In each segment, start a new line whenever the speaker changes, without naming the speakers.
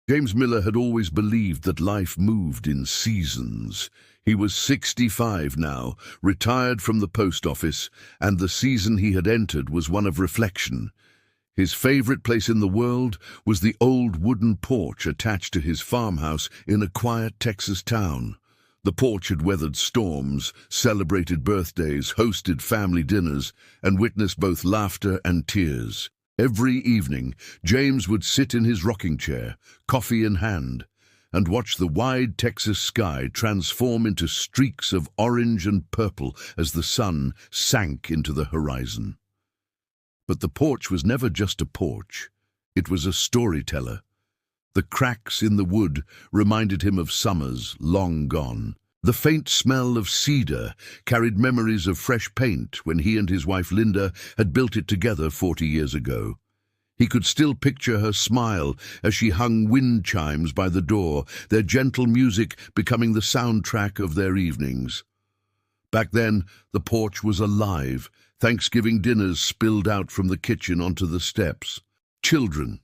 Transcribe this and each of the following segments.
James Miller had always believed that life moved in seasons. He was 65 now, retired from the post office, and the season he had entered was one of reflection. His favorite place in the world was the old wooden porch attached to his farmhouse in a quiet Texas town. The porch had weathered storms, celebrated birthdays, hosted family dinners, and witnessed both laughter and tears. Every evening, James would sit in his rocking chair, coffee in hand, and watch the wide Texas sky transform into streaks of orange and purple as the sun sank into the horizon. But the porch was never just a porch. It was a storyteller. The cracks in the wood reminded him of summers long gone. The faint smell of cedar carried memories of fresh paint when he and his wife Linda had built it together 40 years ago. He could still picture her smile as she hung wind chimes by the door, their gentle music becoming the soundtrack of their evenings. Back then, the porch was alive. Thanksgiving dinners spilled out from the kitchen onto the steps. Children's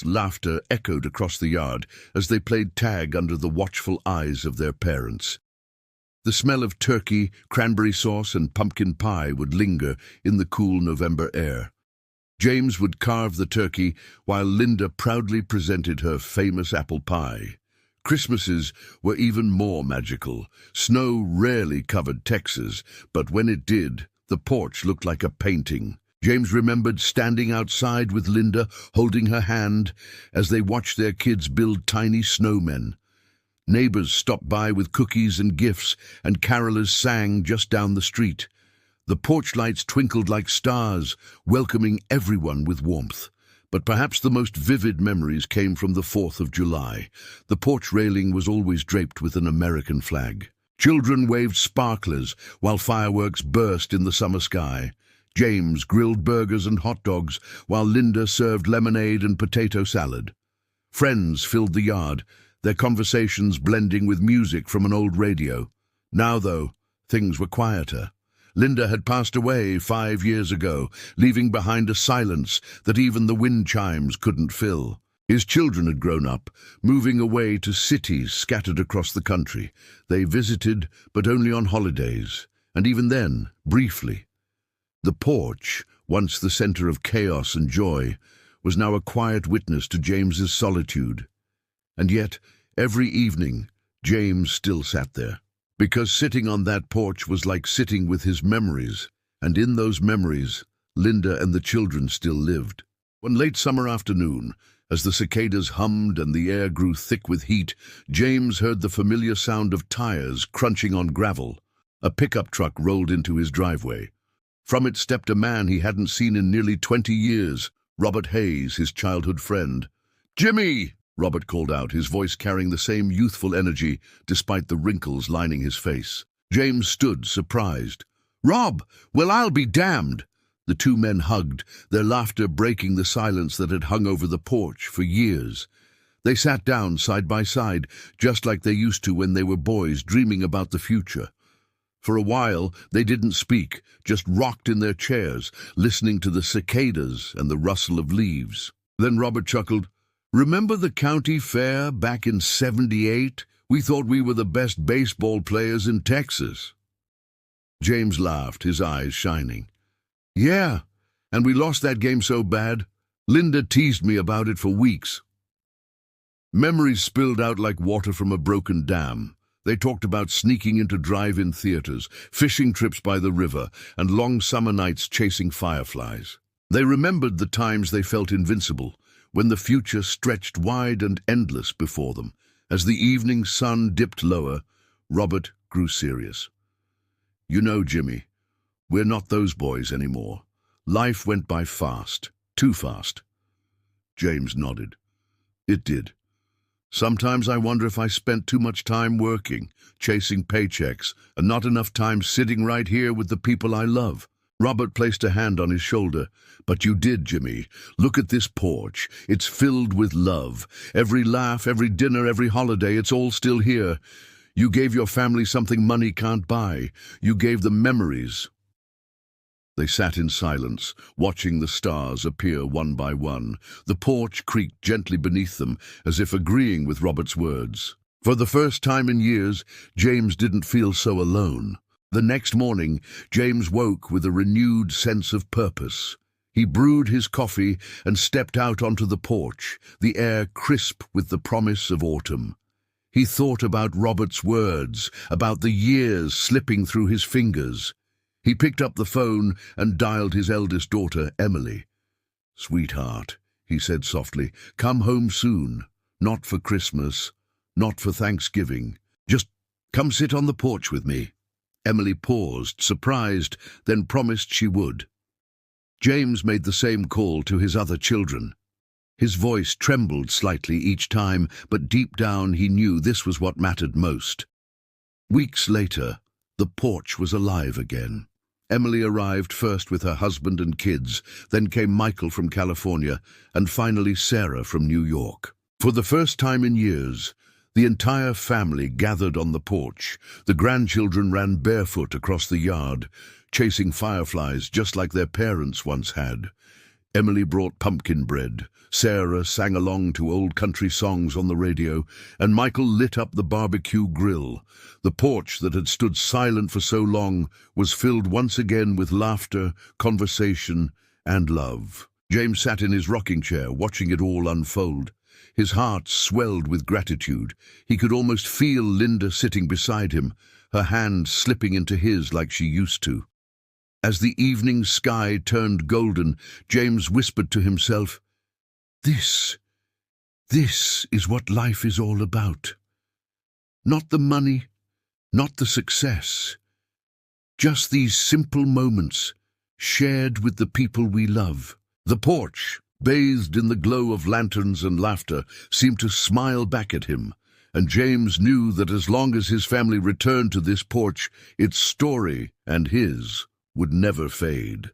laughter echoed across the yard as they played tag under the watchful eyes of their parents. The smell of turkey, cranberry sauce, and pumpkin pie would linger in the cool November air. James would carve the turkey while Linda proudly presented her famous apple pie. Christmases were even more magical. Snow rarely covered Texas, but when it did, the porch looked like a painting. James remembered standing outside with Linda, holding her hand, as they watched their kids build tiny snowmen. Neighbors stopped by with cookies and gifts, and carolers sang just down the street. The porch lights twinkled like stars, welcoming everyone with warmth. But perhaps the most vivid memories came from the 4th of July. The porch railing was always draped with an American flag. Children waved sparklers while fireworks burst in the summer sky. James grilled burgers and hot dogs, while Linda served lemonade and potato salad. Friends filled the yard, their conversations blending with music from an old radio. Now, though, things were quieter. Linda had passed away 5 years ago, leaving behind a silence that even the wind chimes couldn't fill. His children had grown up, moving away to cities scattered across the country. They visited, but only on holidays, and even then, briefly. The porch, once the center of chaos and joy, was now a quiet witness to James's solitude. And yet, every evening, James still sat there. Because sitting on that porch was like sitting with his memories, and in those memories, Linda and the children still lived. One late summer afternoon, as the cicadas hummed and the air grew thick with heat, James heard the familiar sound of tires crunching on gravel. A pickup truck rolled into his driveway. From it stepped a man he hadn't seen in nearly 20 years, Robert Hayes, his childhood friend. "Jimmy!" Robert called out, his voice carrying the same youthful energy despite the wrinkles lining his face. James stood, surprised. "Rob! Well, I'll be damned!" The two men hugged, their laughter breaking the silence that had hung over the porch for years. They sat down side by side, just like they used to when they were boys dreaming about the future. For a while, they didn't speak, just rocked in their chairs, listening to the cicadas and the rustle of leaves. Then Robert chuckled. "Remember the county fair back in '78? We thought we were the best baseball players in Texas." James laughed, his eyes shining. "Yeah, and we lost that game so bad. Linda teased me about it for weeks." Memories spilled out like water from a broken dam. They talked about sneaking into drive-in theaters, fishing trips by the river, and long summer nights chasing fireflies. They remembered the times they felt invincible, when the future stretched wide and endless before them. As the evening sun dipped lower, Robert grew serious. "You know, Jimmy, we're not those boys anymore. Life went by fast, too fast." James nodded. "It did. Sometimes I wonder if I spent too much time working, chasing paychecks, and not enough time sitting right here with the people I love." Robert placed a hand on his shoulder. "But you did, Jimmy. Look at this porch. It's filled with love. Every laugh, every dinner, every holiday, it's all still here. You gave your family something money can't buy. You gave them memories." They sat in silence, watching the stars appear one by one. The porch creaked gently beneath them, as if agreeing with Robert's words. For the first time in years, James didn't feel so alone. The next morning, James woke with a renewed sense of purpose. He brewed his coffee and stepped out onto the porch, the air crisp with the promise of autumn. He thought about Robert's words, about the years slipping through his fingers. He picked up the phone and dialed his eldest daughter, Emily. "Sweetheart," he said softly, "come home soon. Not for Christmas, not for Thanksgiving. Just come sit on the porch with me." Emily paused, surprised, then promised she would. James made the same call to his other children. His voice trembled slightly each time, but deep down he knew this was what mattered most. Weeks later, the porch was alive again. Emily arrived first with her husband and kids, then came Michael from California, and finally Sarah from New York. For the first time in years, the entire family gathered on the porch. The grandchildren ran barefoot across the yard, chasing fireflies just like their parents once had. Emily brought pumpkin bread, Sarah sang along to old country songs on the radio, and Michael lit up the barbecue grill. The porch that had stood silent for so long was filled once again with laughter, conversation, and love. James sat in his rocking chair, watching it all unfold. His heart swelled with gratitude. He could almost feel Linda sitting beside him, her hand slipping into his like she used to. As the evening sky turned golden, James whispered to himself, This is what life is all about. Not the money, not the success. Just these simple moments, shared with the people we love." The porch, bathed in the glow of lanterns and laughter, seemed to smile back at him, and James knew that as long as his family returned to this porch, its story and his would never fade.